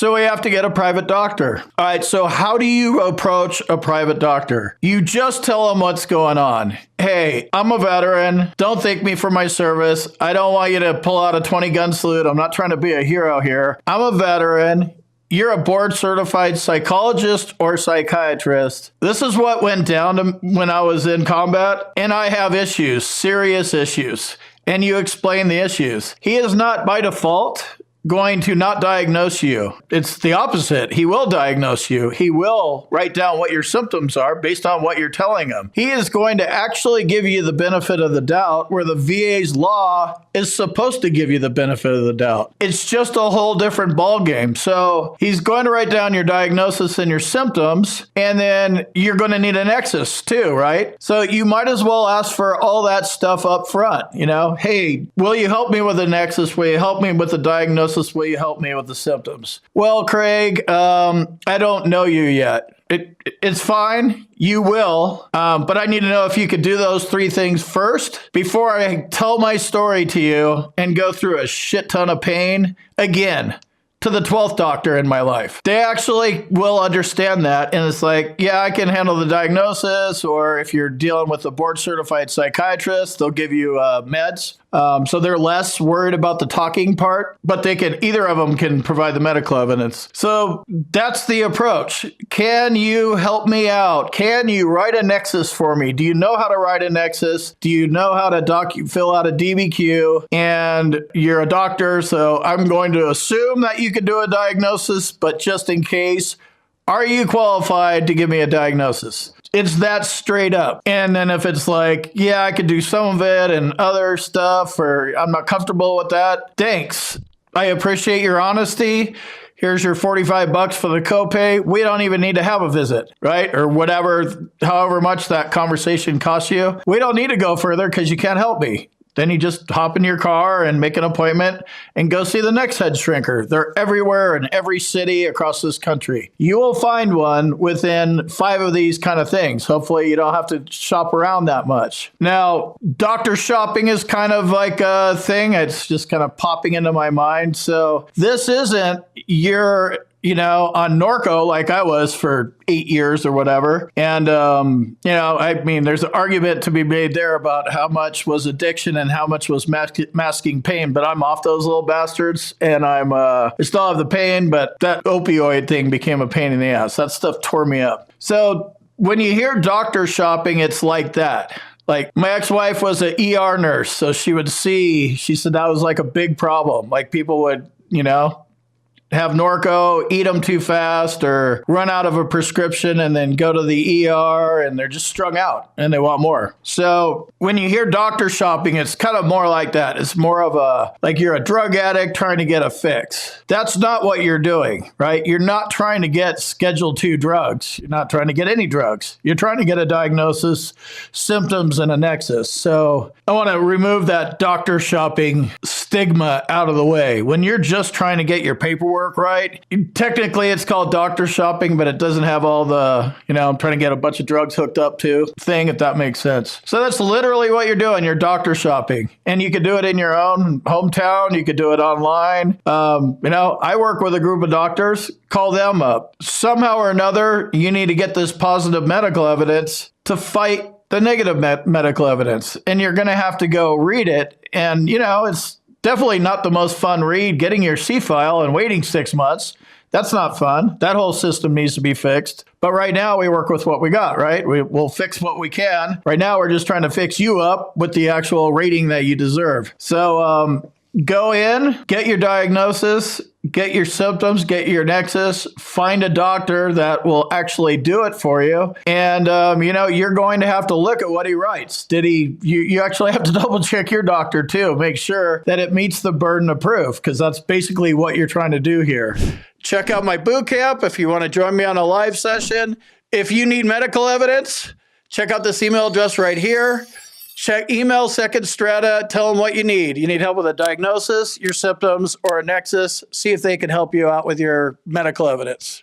So we have to get a private doctor. All right, so how do you approach a private doctor? You just tell them what's going on. Hey, I'm a veteran. Don't thank me for my service. I don't want you to pull out a 20-gun salute. I'm not trying to be a hero here. I'm a veteran. You're a board certified psychologist or psychiatrist. This is what went down when I was in combat, and I have issues, serious issues. And you explain the issues. He is not by default going to not diagnose you. It's the opposite. He will diagnose you. He will write down what your symptoms are based on what you're telling him. He is going to actually give you the benefit of the doubt, where the VA's law is supposed to give you the benefit of the doubt. It's just a whole different ballgame. So he's going to write down your diagnosis and your symptoms, and then you're going to need a nexus too, right? So you might as well ask for all that stuff up front. You know, hey, will you help me with a nexus? Will you help me with the diagnosis? Will you help me with the symptoms? Well, Craig, I don't know you yet. It's fine. You will. But I need to know if you could do those three things first before I tell my story to you and go through a shit ton of pain again to the 12th doctor in my life. They actually will understand that. And it's like, yeah, I can handle the diagnosis. Or if you're dealing with a board certified psychiatrist, they'll give you meds. So they're less worried about the talking part, but either of them can provide the medical evidence. So that's the approach. Can you help me out? Can you write a nexus for me? Do you know how to write a nexus? Do you know how to fill out a DBQ? And you're a doctor, so I'm going to assume that you could do a diagnosis, but just in case, are you qualified to give me a diagnosis? It's that straight up. And then if it's like, yeah, I could do some of it and other stuff, or I'm not comfortable with that, thanks. I appreciate your honesty. Here's your $45 for the copay. We don't even need to have a visit, right? Or whatever, however much that conversation costs you. We don't need to go further because you can't help me. Then you just hop in your car and make an appointment and go see the next head shrinker. They're everywhere in every city across this country. You will find one within 5 of these kind of things. Hopefully you don't have to shop around that much. Now, doctor shopping is kind of like a thing. It's just kind of popping into my mind. So this isn't your on Norco like I was for 8 years or whatever. And, I mean, there's an argument to be made there about how much was addiction and how much was masking pain, but I'm off those little bastards and I still have the pain, but that opioid thing became a pain in the ass. That stuff tore me up. So when you hear doctor shopping, it's like that. Like my ex-wife was an ER nurse. So she said that was like a big problem. Like people would, have Norco, eat them too fast, or run out of a prescription and then go to the ER and they're just strung out and they want more. So when you hear doctor shopping, it's kind of more like that. It's more of like you're a drug addict trying to get a fix. That's not what you're doing, right? You're not trying to get Schedule II drugs. You're not trying to get any drugs. You're trying to get a diagnosis, symptoms, and a nexus. So I want to remove that doctor shopping stigma out of the way. When you're just trying to get your paperwork right, technically it's called doctor shopping, but it doesn't have all the, I'm trying to get a bunch of drugs hooked up to thing, if that makes sense. So that's literally what you're doing. You're doctor shopping. And you could do it in your own hometown. You could do it online. I work with a group of doctors. Call them up. Somehow or another, you need to get this positive medical evidence to fight the negative medical evidence. And you're going to have to go read it. And, it's definitely not the most fun read, getting your C-file and waiting 6 months. That's not fun. That whole system needs to be fixed. But right now we work with what we got, right? We'll fix what we can. Right now we're just trying to fix you up with the actual rating that you deserve. So go in, get your diagnosis, get your symptoms, get your nexus, find a doctor that will actually do it for you. And, you're going to have to look at what he writes. You actually have to double check your doctor too. Make sure that it meets the burden of proof, because that's basically what you're trying to do here. Check out my boot camp if you want to join me on a live session. If you need medical evidence, check out this email address right here. Email Second Strata, tell them what you need. You need help with a diagnosis, your symptoms, or a nexus. See if they can help you out with your medical evidence.